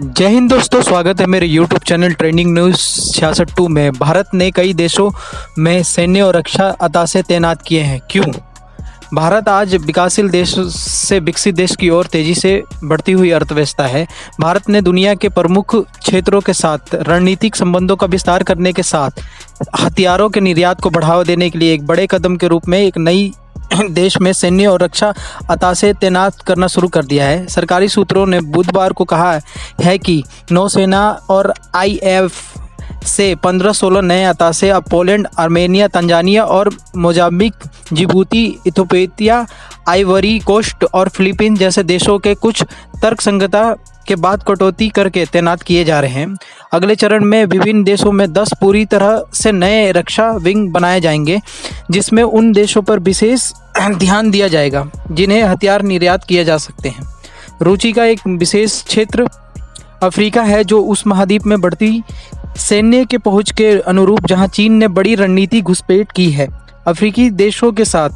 जय हिंद दोस्तों, स्वागत है मेरे YouTube चैनल ट्रेंडिंग न्यूज़ 66 में। भारत ने कई देशों में सैन्य और रक्षा अताशे तैनात किए हैं। क्यों? भारत आज विकासशील देश से विकसित देश की ओर तेजी से बढ़ती हुई अर्थव्यवस्था है। भारत ने दुनिया के प्रमुख क्षेत्रों के साथ रणनीतिक संबंधों का विस्तार करने के साथ हथियारों के निर्यात को बढ़ावा देने के लिए एक बड़े कदम के रूप में एक नई देश में सैन्य और रक्षा अताशे तैनात करना शुरू कर दिया है। सरकारी सूत्रों ने बुधवार को कहा है कि नौसेना और आईएफ से 15-16 नए अताशे अब पोलैंड, आर्मेनिया, तंजानिया और Mozambique, Djibouti, Ethiopia, Ivory Coast और फिलीपींस जैसे देशों के कुछ तर्कसंगतता के बाद कटौती करके तैनात किए जा रहे हैं। अगले चरण में विभिन्न देशों में 10 पूरी तरह से नए रक्षा विंग बनाए जाएंगे, जिसमें उन देशों पर विशेष ध्यान दिया जाएगा जिन्हें हथियार निर्यात किए जा सकते हैं। रुचि का एक विशेष क्षेत्र अफ्रीका है, जो उस महाद्वीप में बढ़ती सैन्य के पहुंच के अनुरूप जहां चीन ने बड़ी रणनीति घुसपैठ की है। अफ्रीकी देशों के साथ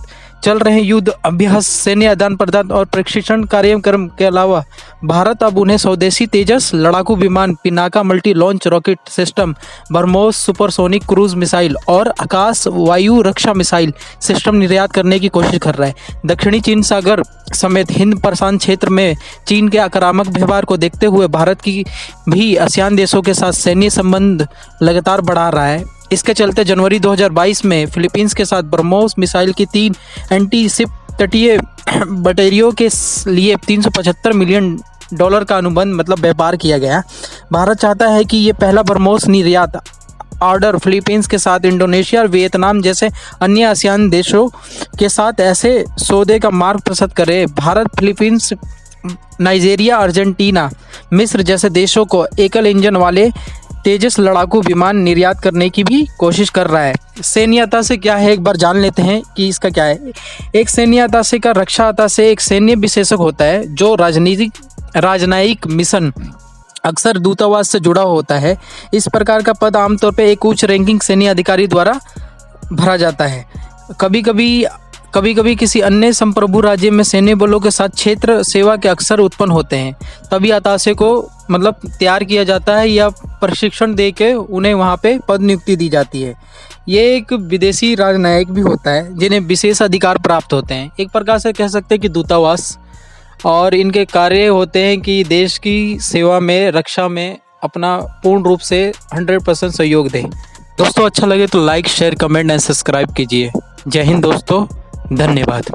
चल रहे युद्ध अभ्यास, सैन्य आदान प्रदान और प्रशिक्षण कार्यक्रम के अलावा भारत अब उन्हें स्वदेशी तेजस लड़ाकू विमान, Pinaka multi launch rocket system, BrahMos supersonic cruise missile और आकाश वायु रक्षा मिसाइल सिस्टम निर्यात करने की कोशिश कर रहा है। दक्षिणी चीन सागर समेत हिंद प्रशांत क्षेत्र में चीन के आक्रामक व्यवहार को देखते हुए भारत की भी आसियान देशों के साथ सैन्य संबंध लगातार बढ़ा रहा है। इसके चलते जनवरी 2022 में फिलीपींस के साथ ब्रह्मोस मिसाइल की 3 एंटी-शिप तटीय बैटरियों के लिए $375 मिलियन का अनुबंध व्यापार किया गया। भारत चाहता है कि ये पहला ब्रह्मोस निर्यात ऑर्डर फिलीपींस के साथ इंडोनेशिया और वियतनाम जैसे अन्य आसियान देशों के साथ ऐसे सौदे का मार्ग प्रशस्त करे। भारत फिलीपींस, नाइजीरिया, अर्जेंटीना, मिस्र जैसे देशों को एकल इंजन वाले तेजस लड़ाकू विमान निर्यात करने की भी कोशिश कर रहा है। सैन्य अताशे क्या है, एक बार जान लेते हैं कि इसका क्या है। एक सैन्य अताशे का रक्षा अताशे एक सैन्य विशेषज्ञ होता है जो राजनयिक मिशन अक्सर दूतावास से जुड़ा होता है। इस प्रकार का पद आमतौर पर एक उच्च रैंकिंग सैन्य अधिकारी द्वारा भरा जाता है। कभी कभी किसी अन्य संप्रभु राज्य में सैन्य बलों के साथ क्षेत्र सेवा के अक्सर उत्पन्न होते हैं। तभी अताशे को तैयार किया जाता है या प्रशिक्षण दे के उन्हें वहाँ पे पद नियुक्ति दी जाती है। ये एक विदेशी राजनयिक भी होता है जिन्हें विशेष अधिकार प्राप्त होते हैं। एक प्रकार से कह सकते हैं कि दूतावास, और इनके कार्य होते हैं कि देश की सेवा में, रक्षा में अपना पूर्ण रूप से 100% सहयोग दें। दोस्तों, अच्छा लगे तो like, share, comment and subscribe कीजिए। जय हिंद दोस्तों, धन्यवाद।